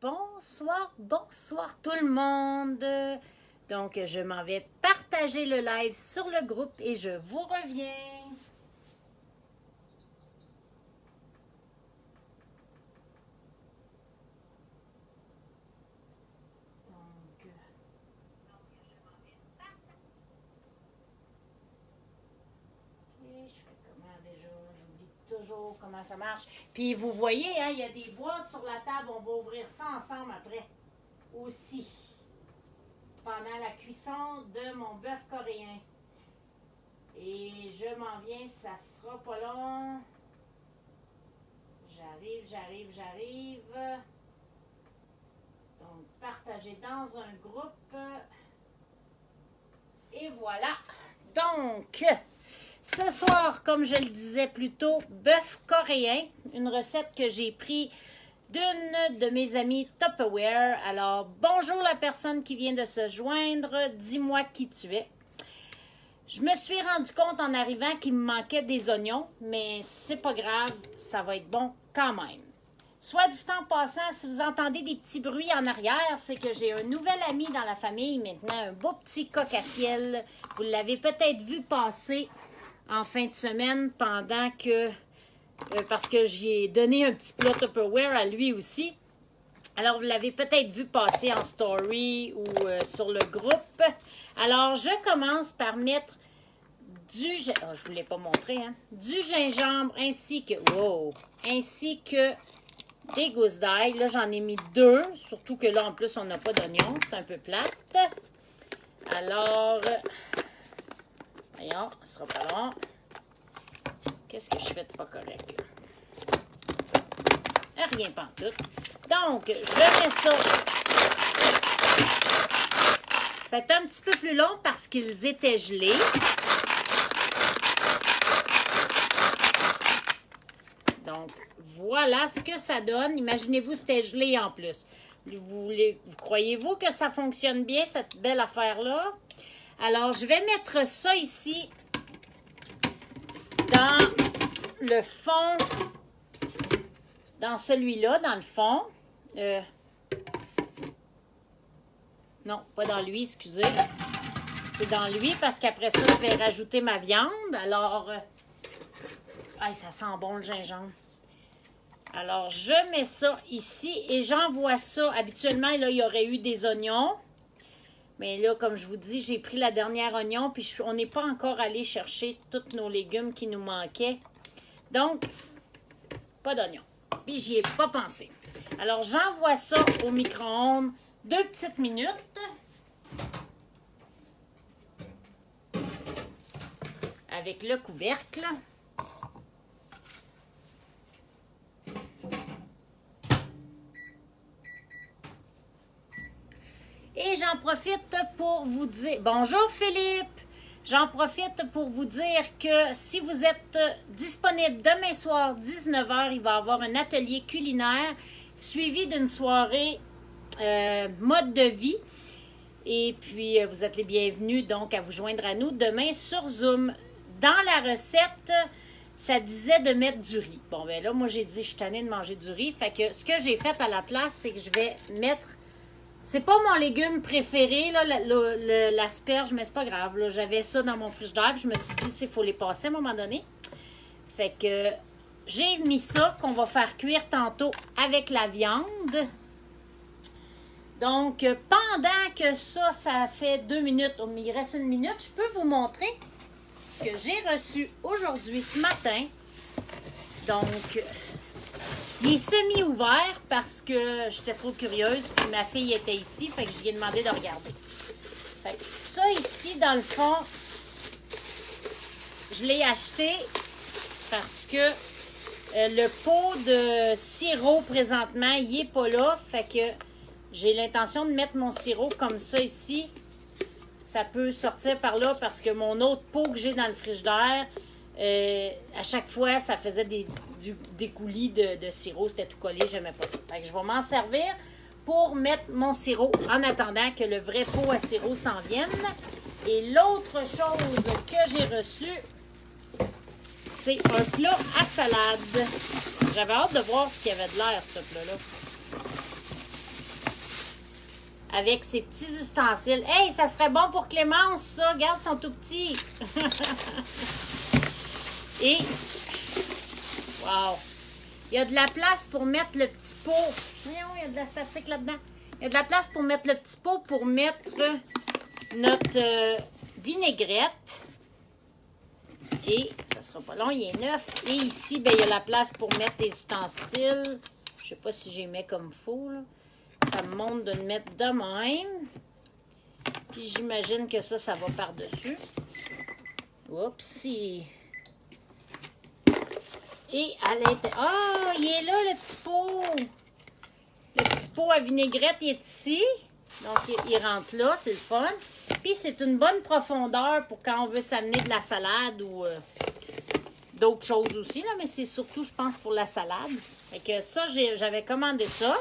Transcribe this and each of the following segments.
Bonsoir, bonsoir tout le monde. Donc, je m'en vais partager le live sur le groupe et je vous reviens. Toujours comment ça marche. Puis vous voyez, hein, il y a des boîtes sur la table. On va ouvrir ça ensemble après aussi. Pendant la cuisson de mon bœuf coréen. Et je m'en viens, ça sera pas long. J'arrive. Donc, partagez dans un groupe. Et voilà. Donc, ce soir, comme je le disais plus tôt, bœuf coréen, une recette que j'ai prise d'une de mes amies Tupperware. Alors, bonjour la personne qui vient de se joindre, dis-moi qui tu es. Je me suis rendu compte en arrivant qu'il me manquait des oignons, mais c'est pas grave, ça va être bon quand même. Soit dit en passant, si vous entendez des petits bruits en arrière, c'est que j'ai un nouvel ami dans la famille maintenant, un beau petit coq-à-ciel. Vous l'avez peut-être vu passer en fin de semaine pendant que... parce que j'y ai donné un petit plat Tupperware à lui aussi. Alors, vous l'avez peut-être vu passer en story ou sur le groupe. Alors, je commence par mettre du... Oh, je ne vous l'ai pas montré, hein? Du gingembre ainsi que... Wow! Ainsi que des gousses d'ail. Là, j'en ai mis 2. Surtout que là, en plus, on n'a pas d'oignon. C'est un peu plate. Alors... voyons, ce sera pas long. Qu'est-ce que je fais de pas correct, là? Rien pantoute. Donc, je mets ça. Ça a été un petit peu plus long parce qu'ils étaient gelés. Donc, voilà ce que ça donne. Imaginez-vous, c'était gelé en plus. Vous croyez-vous que ça fonctionne bien, cette belle affaire-là? Alors, je vais mettre ça ici dans le fond, dans celui-là, dans le fond. Non, pas dans lui, excusez. C'est dans lui parce qu'après ça, je vais rajouter ma viande. Alors, ça sent bon le gingembre. Alors, je mets ça ici et j'envoie ça. Habituellement, là, il y aurait eu des oignons. Mais là, comme je vous dis, j'ai pris la dernière oignon, puis on n'est pas encore allé chercher tous nos légumes qui nous manquaient. Donc, pas d'oignon. Puis, j'y ai pas pensé. Alors, j'envoie ça au micro-ondes 2 petites minutes. Avec le couvercle. Et j'en profite pour vous dire... Bonjour Philippe! J'en profite pour vous dire que si vous êtes disponible demain soir, 19h, il va y avoir un atelier culinaire suivi d'une soirée mode de vie. Et puis, vous êtes les bienvenus donc à vous joindre à nous demain sur Zoom. Dans la recette, ça disait de mettre du riz. Bon, ben là, moi, j'ai dit, je suis tannée de manger du riz. Fait que ce que j'ai fait à la place, c'est que je vais mettre... C'est pas mon légume préféré, là, l'asperge, mais c'est pas grave. Là, j'avais ça dans mon frigidaire, puis je me suis dit, tu sais, il faut les passer à un moment donné. Fait que j'ai mis ça qu'on va faire cuire tantôt avec la viande. Donc, pendant que ça fait 2 minutes, il reste 1 minute, je peux vous montrer ce que j'ai reçu aujourd'hui, ce matin. Donc... il est semi-ouvert parce que j'étais trop curieuse, puis ma fille était ici, fait que je lui ai demandé de regarder. Fait que ça ici, dans le fond, je l'ai acheté parce que le pot de sirop présentement, il n'est pas là, fait que j'ai l'intention de mettre mon sirop comme ça ici. Ça peut sortir par là parce que mon autre pot que j'ai dans le frigidaire, à chaque fois, ça faisait des coulis de sirop. C'était tout collé, j'aimais pas ça. Fait que je vais m'en servir pour mettre mon sirop en attendant que le vrai pot à sirop s'en vienne. Et l'autre chose que j'ai reçue, c'est un plat à salade. J'avais hâte de voir ce qu'il y avait de l'air, ce plat-là. avec ses petits ustensiles. Hey, ça serait bon pour Clémence, ça. Regarde, ils sont tout petits. Et, wow. Il y a de la place pour mettre le petit pot. Voyons, il y a de la statique là-dedans. Il y a de la place pour mettre le petit pot, pour mettre notre vinaigrette. Et ça sera pas long, il est neuf. Et ici, ben, il y a la place pour mettre les ustensiles. Je sais pas si j'y mets comme faux, là. Ça me montre de le mettre de même. Puis j'imagine que ça va par-dessus. Oupsie. Et à l'intérieur... Oh, il est là, le petit pot. Le petit pot à vinaigrette, il est ici. Donc, il rentre là, c'est le fun. Puis, c'est une bonne profondeur pour quand on veut s'amener de la salade ou d'autres choses aussi, là. Mais c'est surtout, je pense, pour la salade. Fait que ça, j'avais commandé ça.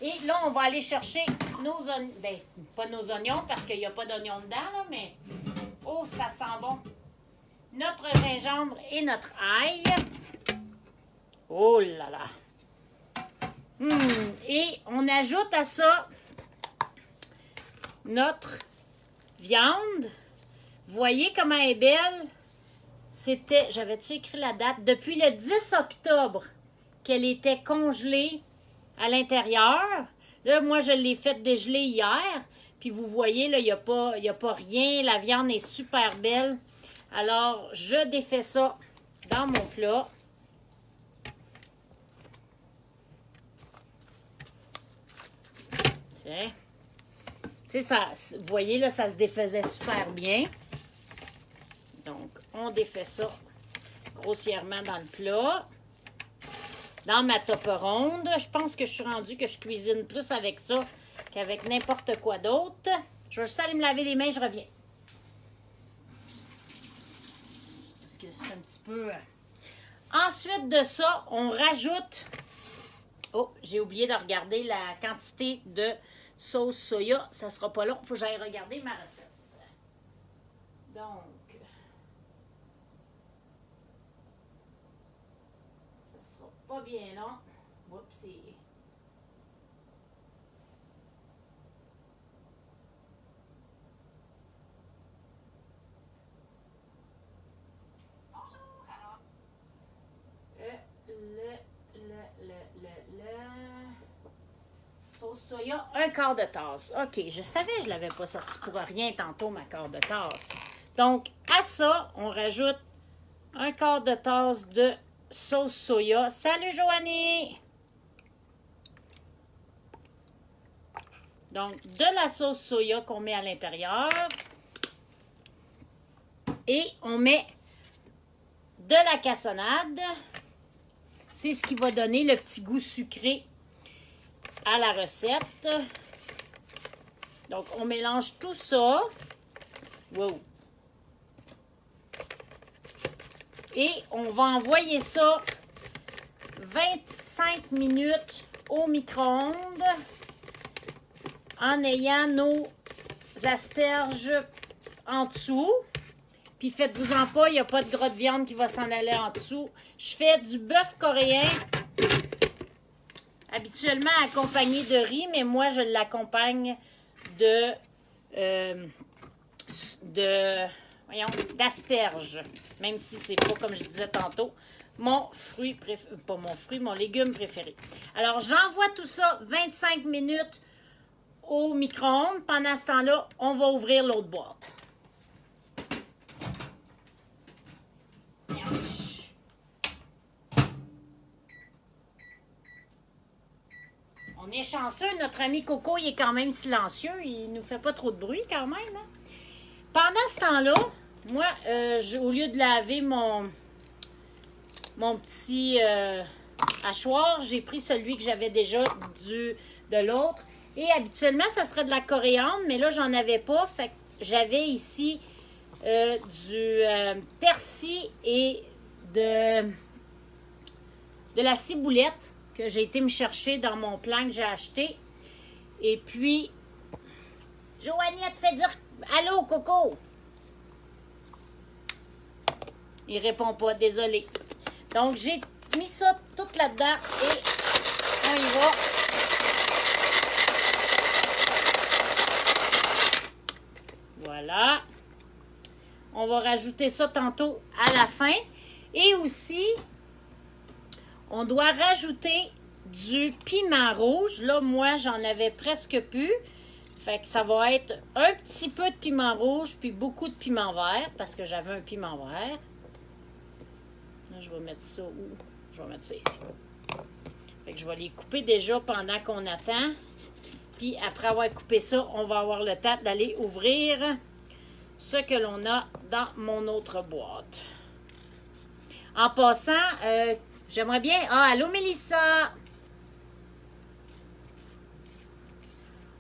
Et là, on va aller chercher nos oignons. Ben, pas nos oignons, parce qu'il n'y a pas d'oignons dedans, là, mais... Oh, ça sent bon. Notre gingembre et notre ail. Oh là là. Et on ajoute à ça notre viande. Voyez comment elle est belle. C'était, j'avais-tu écrit la date? Depuis le 10 octobre qu'elle était congelée à l'intérieur. Là, moi, je l'ai faite dégeler hier. Puis vous voyez, là, il n'y a pas rien. La viande est super belle. Alors, je défais ça dans mon plat. Tiens. Tu sais, ça, vous voyez, là, ça se défaisait super bien. Donc, on défait ça grossièrement dans le plat. Dans ma top ronde, je pense que je suis rendue que je cuisine plus avec ça qu'avec n'importe quoi d'autre. Je vais juste aller me laver les mains, je reviens. Parce que c'est un petit peu... Ensuite de ça, on rajoute... Oh, j'ai oublié de regarder la quantité de sauce soya. Ça sera pas long. Il faut que j'aille regarder ma recette. Donc... ça sera pas bien long. Oups, sauce soya, un quart de tasse. OK, je savais que je ne l'avais pas sorti pour rien tantôt, ma quart de tasse. Donc, à ça, on rajoute un quart de tasse de sauce soya. Salut, Joanie! Donc, de la sauce soya qu'on met à l'intérieur. Et on met de la cassonade. C'est ce qui va donner le petit goût sucré à la recette. Donc, on mélange tout ça. Wow! Et on va envoyer ça 25 minutes au micro-ondes en ayant nos asperges en dessous. Puis faites-vous-en pas, il n'y a pas de gras de viande qui va s'en aller en dessous. Je fais du bœuf coréen, habituellement accompagné de riz, mais moi, je l'accompagne d'asperges, même si c'est pas comme je disais tantôt, mon légume préféré. Alors, j'envoie tout ça 25 minutes au micro-ondes. Pendant ce temps-là, on va ouvrir l'autre boîte. On est chanceux, notre ami Coco, il est quand même silencieux, il nous fait pas trop de bruit quand même. Hein? Pendant ce temps-là, moi, au lieu de laver mon petit hachoir, j'ai pris celui que j'avais déjà de l'autre. Et habituellement, ça serait de la coriandre, mais là, j'en avais pas. Fait que j'avais ici du persil et de la ciboulette que j'ai été me chercher dans mon plan que j'ai acheté. Et puis, Joanie, elle te fait dire « Allô, Coco! » Il répond pas, désolé. Donc, j'ai mis ça tout là-dedans et on y va. va rajouter ça tantôt à la fin. Et aussi, on doit rajouter du piment rouge. Là, moi, j'en avais presque plus. Fait que ça va être un petit peu de piment rouge puis beaucoup de piment vert parce que j'avais un piment vert. Là, je vais mettre ça où? Je vais mettre ça ici. Fait que je vais les couper déjà pendant qu'on attend. Puis après avoir coupé ça, on va avoir le temps d'aller ouvrir ce que l'on a dans mon autre boîte. En passant, j'aimerais bien... Ah, allô Mélissa!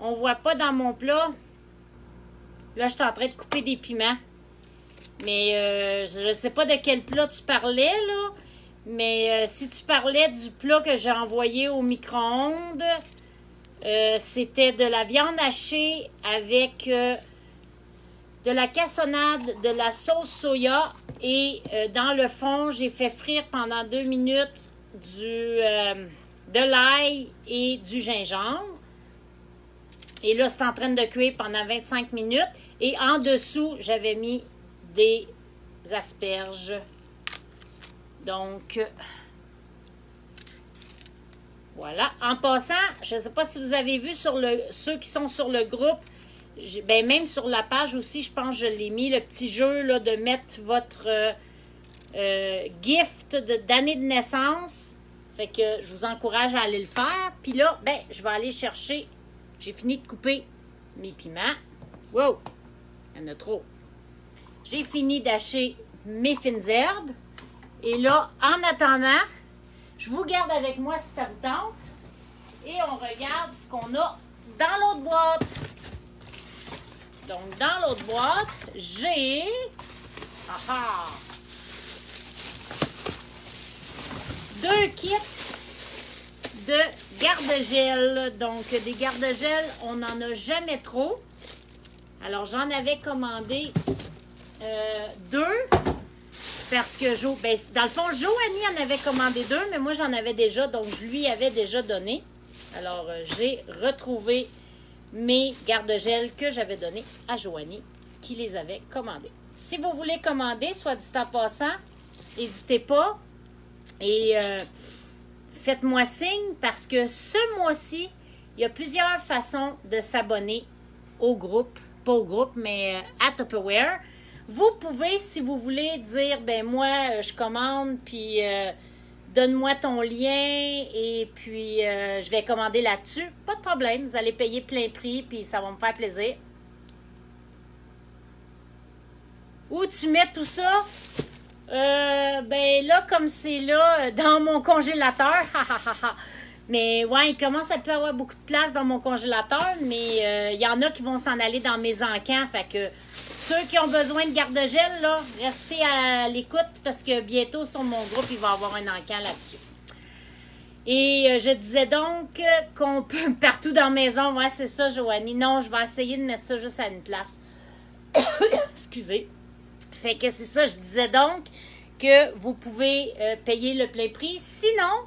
On voit pas dans mon plat. Là, je suis en train de couper des piments. Mais je ne sais pas de quel plat tu parlais, là. Mais si tu parlais du plat que j'ai envoyé au micro-ondes, c'était de la viande hachée avec de la cassonade, de la sauce soya. Et dans le fond, j'ai fait frire pendant 2 minutes de l'ail et du gingembre. Et là, c'est en train de cuire pendant 25 minutes. Et en dessous, j'avais mis des asperges. Donc, voilà. En passant, je ne sais pas si vous avez vu sur ceux qui sont sur le groupe, ben même sur la page aussi, je pense que je l'ai mis, le petit jeu là, de mettre votre gift d'année de naissance. Fait que je vous encourage à aller le faire. Puis là, ben, je vais aller chercher. J'ai fini de couper mes piments. Wow! Il y en a trop. J'ai fini d'acheter mes fines herbes. Et là, en attendant, je vous garde avec moi si ça vous tente. Et on regarde ce qu'on a dans l'autre boîte. Donc, dans l'autre boîte, j'ai... Ah! 2 kits de garde-gel. Donc, des garde-gel, on n'en a jamais trop. Alors, j'en avais commandé 2. Parce que, dans le fond, Joanie en avait commandé 2, mais moi, j'en avais déjà, donc je lui avais déjà donné. Alors, j'ai retrouvé mes garde-gel que j'avais donnés à Joanie, qui les avait commandés. Si vous voulez commander, soit dit en passant, n'hésitez pas. Et faites-moi signe parce que ce mois-ci, il y a plusieurs façons de s'abonner au groupe. Pas au groupe, mais à Tupperware. Vous pouvez, si vous voulez, dire, ben moi, je commande, puis donne-moi ton lien, et puis je vais commander là-dessus. Pas de problème, vous allez payer plein prix, puis ça va me faire plaisir. Où tu mets tout ça? Ben là, comme c'est là, dans mon congélateur, mais ouais, il commence à plus avoir beaucoup de place dans mon congélateur, mais il y en a qui vont s'en aller dans mes encans, fait que ceux qui ont besoin de garde-gel, là, restez à l'écoute parce que bientôt sur mon groupe, il va y avoir un encan là-dessus. Et je disais donc qu'on peut partout dans la maison, ouais, c'est ça, Joanie. Non, je vais essayer de mettre ça juste à une place. Excusez. Fait que c'est ça, je disais donc que vous pouvez payer le plein prix. Sinon,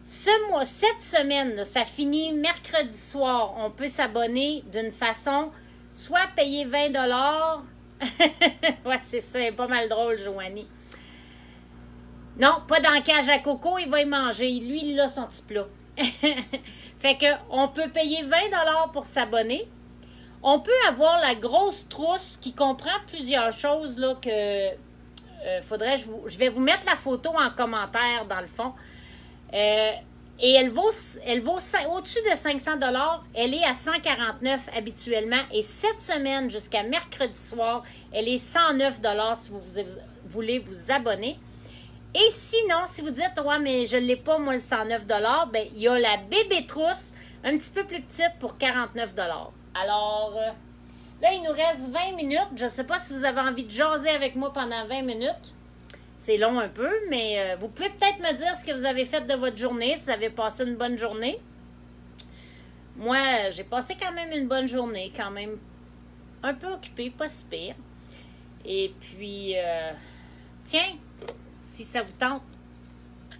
cette semaine, là, ça finit mercredi soir. On peut s'abonner d'une façon, soit payer 20 $. Ouais, c'est ça, c'est pas mal drôle, Joanie. Non, pas dans le cage à coco, il va y manger. Lui, il a son petit plat. Fait que on peut payer 20 $ pour s'abonner. On peut avoir la grosse trousse qui comprend plusieurs choses là que je vais vous mettre la photo en commentaire dans le fond. Et elle vaut au-dessus de 500 $. Elle est à 149 habituellement. Et cette semaine, jusqu'à mercredi soir, elle est 109 $ si vous voulez vous abonner. Et sinon, si vous dites, ouais, mais je ne l'ai pas, moi, le 109 $, ben, il y a la bébé trousse, un petit peu plus petite pour 49 $. Alors, là, il nous reste 20 minutes. Je ne sais pas si vous avez envie de jaser avec moi pendant 20 minutes. C'est long un peu, mais vous pouvez peut-être me dire ce que vous avez fait de votre journée, si vous avez passé une bonne journée. Moi, j'ai passé quand même une bonne journée, quand même un peu occupée, pas si pire. Et puis, tiens, si ça vous tente,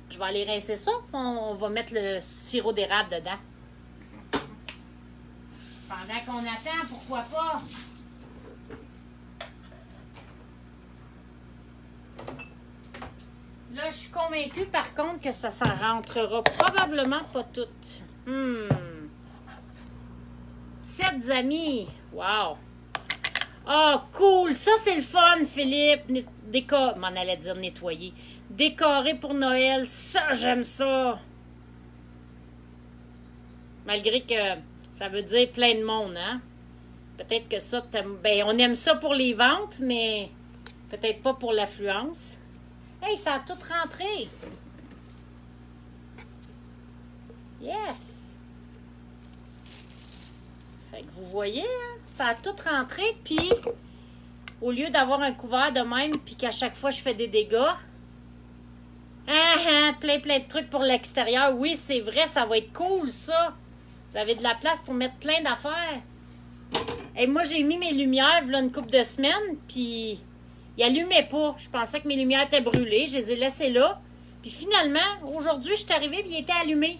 je vais aller rincer ça. On va mettre le sirop d'érable dedans. Pendant qu'on attend, pourquoi pas? Là, je suis convaincue, par contre, que ça s'en rentrera probablement pas toutes. 7 amis. Wow. Oh, cool. Ça, c'est le fun, Philippe. M'en allait dire nettoyer. Décorer pour Noël. Ça, j'aime ça. Malgré que ça veut dire plein de monde, hein? Peut-être que ça, ben, on aime ça pour les ventes, mais peut-être pas pour l'affluence. Hey, ça a tout rentré. Yes. Fait que vous voyez, hein, ça a tout rentré, puis au lieu d'avoir un couvert de même, puis qu'à chaque fois je fais des dégâts, plein de trucs pour l'extérieur. Oui, c'est vrai, ça va être cool, ça. Vous avez de la place pour mettre plein d'affaires. Et moi, j'ai mis mes lumières, là, une couple de semaines, puis ils allumaient pas. Je pensais que mes lumières étaient brûlées. Je les ai laissées là. Puis finalement, aujourd'hui, je suis arrivée et ils étaient allumés.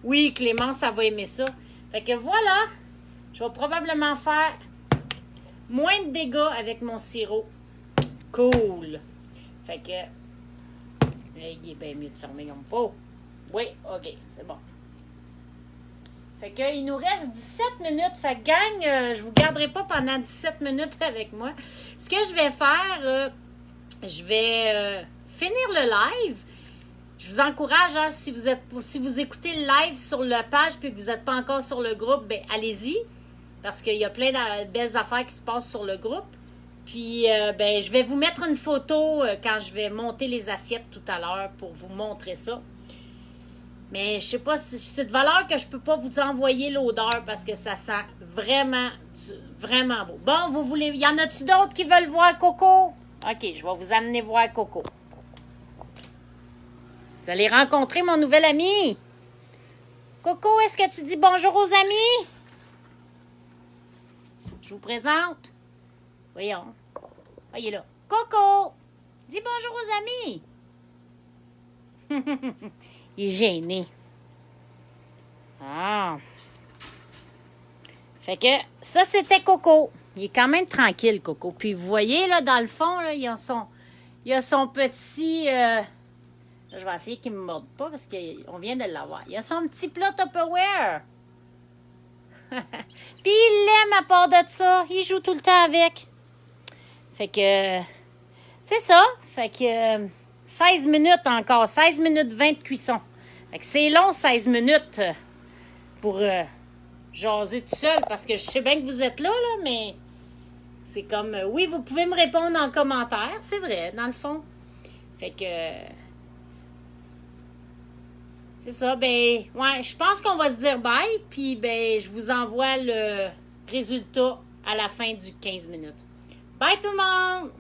Oui, Clément, ça va aimer ça. Fait que voilà. Je vais probablement faire moins de dégâts avec mon sirop. Cool. Fait que il est bien mieux de fermer comme il faut. Oui, OK, c'est bon. Fait que il nous reste 17 minutes. Fait que gang, je vous garderai pas pendant 17 minutes avec moi. Ce que je vais faire, je vais finir le live. Je vous encourage, hein, si vous écoutez le live sur la page puis que vous n'êtes pas encore sur le groupe, ben allez-y. Parce qu'il y a plein de belles affaires qui se passent sur le groupe. Puis, ben, je vais vous mettre une photo quand je vais monter les assiettes tout à l'heure pour vous montrer ça. Mais je sais pas si c'est de valeur que je peux pas vous envoyer l'odeur parce que ça sent vraiment, vraiment beau. Bon, vous voulez... Y en a-t-il d'autres qui veulent voir Coco? OK, je vais vous amener voir Coco. Vous allez rencontrer mon nouvel ami. Coco, est-ce que tu dis bonjour aux amis? Je vous présente. Voyons. Ah, il est là. Coco! Dis bonjour aux amis. Il est gêné. Ah. Fait que ça, c'était Coco. Il est quand même tranquille, Coco. Puis vous voyez, là, dans le fond, là, il a son petit... je vais essayer qu'il ne me morde pas parce qu'on vient de l'avoir. Il a son petit plat Tupperware. Puis il l'aime à part de ça. Il joue tout le temps avec. Fait que... c'est ça. Fait que... 16 minutes encore. 16 minutes 20 de cuisson. Fait que c'est long, 16 minutes pour jaser tout seul parce que je sais bien que vous êtes là, mais c'est comme... oui, vous pouvez me répondre en commentaire. C'est vrai, dans le fond. Fait que... c'est ça, ben... ouais, je pense qu'on va se dire bye, puis ben, je vous envoie le résultat à la fin du 15 minutes. Bye tout le monde!